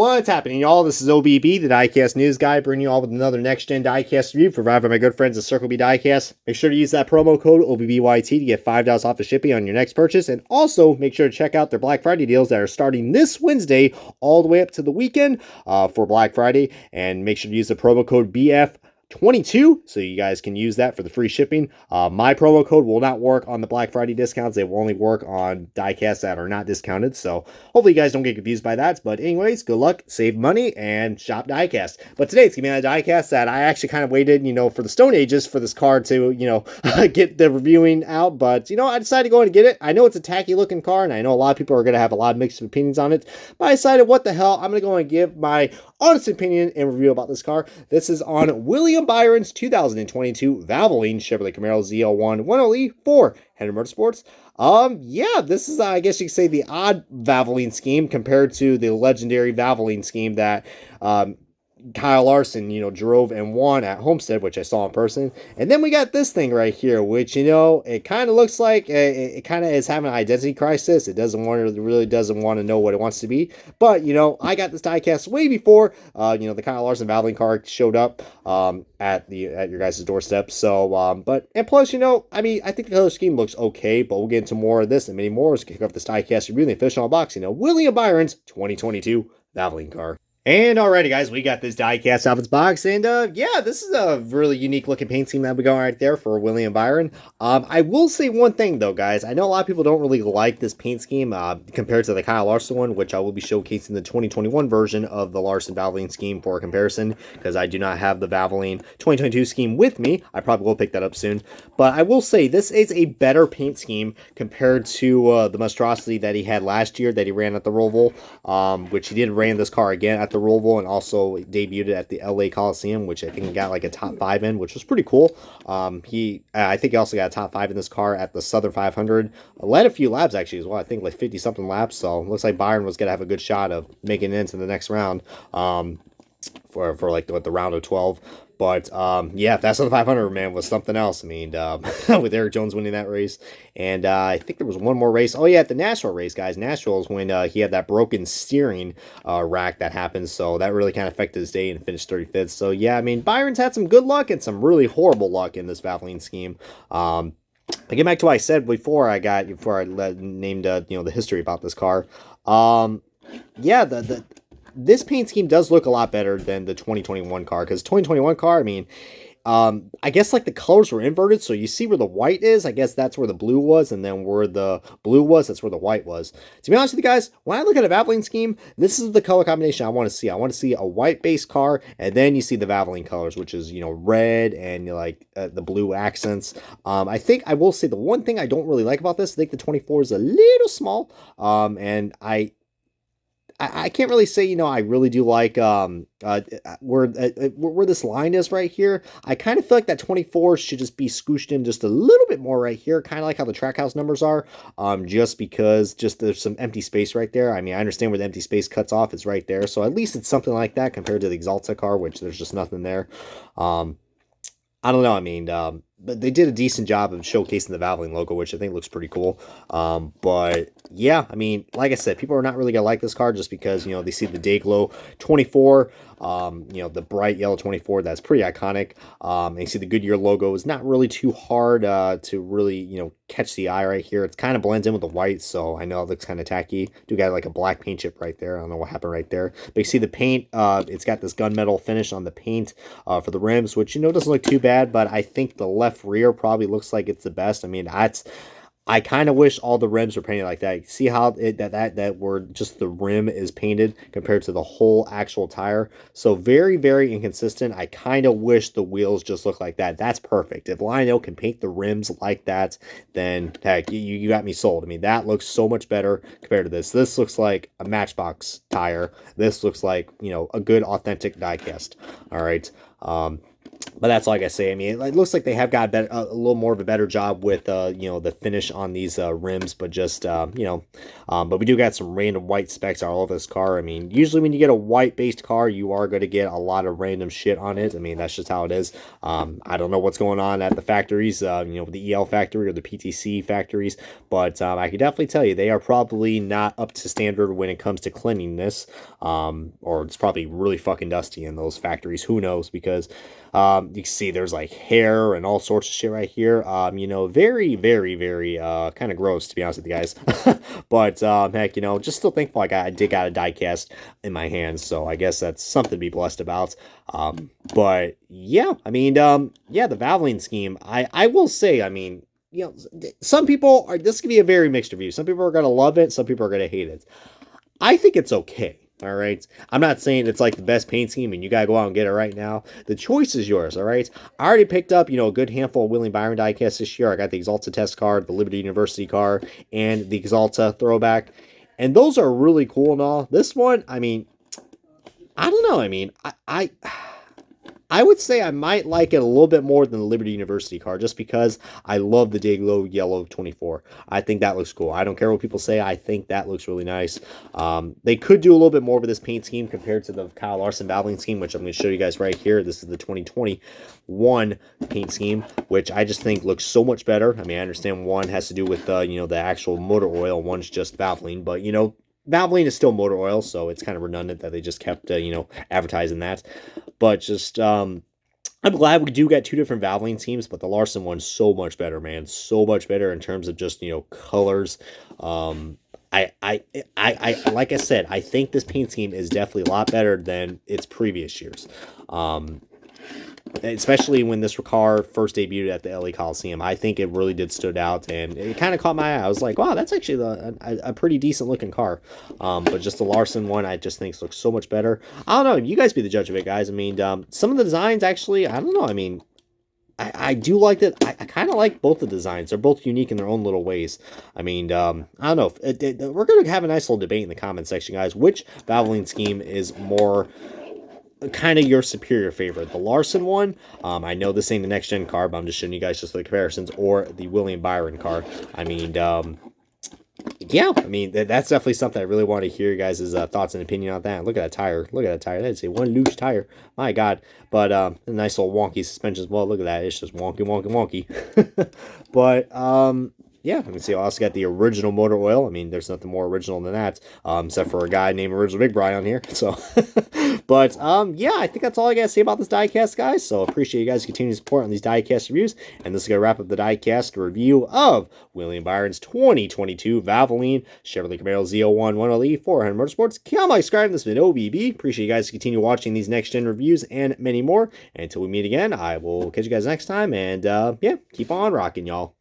What's happening, y'all? This is OBB, the Diecast News Guy, bringing you all with another next-gen diecast review provided by my good friends at Circle B Diecast. Make sure to use that promo code OBBYT to get $5 off the shipping on your next purchase, and also make sure to check out their Black Friday deals that are starting this Wednesday all the way up to the weekend for Black Friday, and make sure to use the promo code BF22 so you guys can use that for the free shipping. My promo code will not work on the Black Friday discounts. They will only work on diecasts that are not discounted, so hopefully you guys don't get confused by that. But anyways, good luck, save money, and shop diecast. But today it's gonna be a diecast that I actually kind of waited, for the Stone Ages for this card to, get the reviewing out. But I decided to go and get it. I know it's a tacky looking card, and I know a lot of people are gonna have a lot of mixed opinions on it. But I decided, what the hell, I'm gonna go and give my honest opinion and review about this car. This is on William Byron's 2022 Valvoline Chevrolet Camaro ZL1 1LE for Henry Motorsports. Yeah, this is, I guess you could say, the odd Valvoline scheme compared to the legendary Valvoline scheme that, Kyle Larson, drove and won at Homestead, which I saw in person. And then we got this thing right here, which, it kind of looks like it kind of is having an identity crisis. It really doesn't want to know what it wants to be. But, I got this diecast way before, the Kyle Larson Valvoline car showed up, at your guys' doorstep. So, and plus, I think the color scheme looks okay, but we'll get into more of this and many more. Let's kick off this diecast review, the official unboxing, William Byron's 2022 Valvoline car. And alrighty, guys, we got this diecast out of its box, and yeah, this is a really unique looking paint scheme that we got right there for William Byron. I will say one thing though, guys. I know a lot of people don't really like this paint scheme compared to the Kyle Larson one, which I will be showcasing the 2021 version of the Larson Valvoline scheme for comparison, because I do not have the Valvoline 2022 scheme with me. I probably will pick that up soon, but I will say this is a better paint scheme compared to the monstrosity that he had last year that he ran at the Roval, which he did ran this car again at the Roval and also debuted at the LA Coliseum, which I think he got like a top 5 in, which was pretty cool. I think he also got a top 5 in this car at the Southern 500. Led a few laps actually as well. I think like 50 something laps. So looks like Byron was gonna have a good shot of making it into the next round. For like the round of 12. But yeah, that's on the 500, man, was something else. I mean, with Eric Jones winning that race. And I think there was one more race. Oh yeah, at the Nashville race, guys. Nashville is when he had that broken steering rack that happened. So that really kind of affected his day and finished 35th. So yeah, I mean, Byron's had some good luck and some really horrible luck in this Valvoline scheme. Get back to what I said before I named the history about this car. Yeah, this paint scheme does look a lot better than the 2021 car, because 2021 car, I mean, I guess like the colors were inverted, so you see where the white is, I guess that's where the blue was, and then where the blue was, that's where the white was. To be honest with you guys, when I look at a Valvoline scheme, this is the color combination I want to see. I want to see a white base car, and then you see the Valvoline colors, which is, red and the blue accents. I think I will say the one thing I don't really like about this, I think the 24 is a little small, and I can't really say, I really do like where this line is right here. I kind of feel like that 24 should just be scooshed in just a little bit more right here, kind of like how the Trackhouse numbers are, just because there's some empty space right there. I mean, I understand where the empty space cuts off, it's right there, so at least it's something like that compared to the Exalta car, which there's just nothing there. I don't know, I mean, but they did a decent job of showcasing the Valvoline logo, which I think looks pretty cool. But yeah, I mean, like I said, people are not really gonna like this car just because, they see the Dayglow 24, the bright yellow 24, that's pretty iconic. And you see the Goodyear logo is not really too hard to really, catch the eye right here. It kind of blends in with the white, so I know it looks kind of tacky. Do got like a black paint chip right there. I don't know what happened right there. But you see the paint, it's got this gunmetal finish on the paint for the rims, which, doesn't look too bad, but I think the left rear probably looks like it's the best. I mean, I kind of wish all the rims were painted like that. See how that where just the rim is painted compared to the whole actual tire. So very, very inconsistent. I kind of wish the wheels just look like that. That's perfect. If Lionel can paint the rims like that, then heck, you got me sold. I mean, that looks so much better compared to this. This looks like a Matchbox tire. This looks like, a good authentic diecast. All right. But that's all I gotta say. I mean, it looks like they have got a little more of a better job with, the finish on these rims. But just, but we do got some random white specks all over this car. I mean, usually when you get a white-based car, you are going to get a lot of random shit on it. I mean, that's just how it is. I don't know what's going on at the factories, the EL factory or the PTC factories, but I can definitely tell you they are probably not up to standard when it comes to cleanliness, or it's probably really fucking dusty in those factories. Who knows? Because you can see there's like hair and all sorts of shit right here. Very, very, very kind of gross, to be honest with you guys. But heck, just still thankful I did got a die cast in my hands, so I guess that's something to be blessed about. But yeah, I mean, yeah, the Valvoline scheme, I will say, I mean, some people are, this could be a very mixed review. Some people are going to love it. Some people are going to hate it. I think it's okay. All right. I'm not saying it's like the best paint scheme and you got to go out and get it right now. The choice is yours. All right. I already picked up, a good handful of William Byron diecast this year. I got the Exalta test card, the Liberty University car, and the Exalta throwback. And those are really cool and all. This one, I mean, I don't know. I mean, I would say I might like it a little bit more than the Liberty University car, just because I love the Dayglow Yellow 24. I think that looks cool. I don't care what people say. I think that looks really nice. They could do a little bit more with this paint scheme compared to the Kyle Larson Valvoline scheme, which I'm going to show you guys right here. This is the 2021 paint scheme, which I just think looks so much better. I mean, I understand one has to do with, the actual motor oil. One's just Valvoline, but, Valvoline is still motor oil, so it's kind of redundant that they just kept, advertising that. But just, I'm glad we do get two different Valvoline teams, but the Larson one's so much better, man. So much better in terms of just, colors. Like I said, I think this paint scheme is definitely a lot better than its previous years. Especially when this car first debuted at the LA Coliseum. I think it really did stood out, and it kind of caught my eye. I was like, wow, that's actually a pretty decent looking car. But just the Larson one, I just think looks so much better. I don't know. You guys be the judge of it, guys. I mean, some of the designs actually, I don't know. I mean, I do like that. I kind of like both the designs. They're both unique in their own little ways. I mean, I don't know. We're going to have a nice little debate in the comment section, guys. Which Valvoline scheme is more kind of your superior favorite? The Larson one, I know this ain't the next gen car, but I'm just showing you guys just the comparisons, or the William Byron car. I mean, yeah, I mean, that's definitely something I really want to hear you guys' thoughts and opinion on that. Look at that tire. Look at that tire. That's a one loose tire. My God. But a nice little wonky suspension as well. Look at that. It's just wonky, wonky, wonky. But yeah, let me see. I also got the original motor oil. I mean, there's nothing more original than that, except for a guy named Original Big Brian on here. So, but yeah, I think that's all I got to say about this diecast, guys. So appreciate you guys' continued support on these diecast reviews. And this is going to wrap up the diecast review of William Byron's 2022 Valvoline Chevrolet Camaro Z01 10E 400 Motorsports. Come on, subscribe. This has been OBB. Appreciate you guys continue watching these next gen reviews and many more. And until we meet again, I will catch you guys next time. And yeah, keep on rocking, y'all.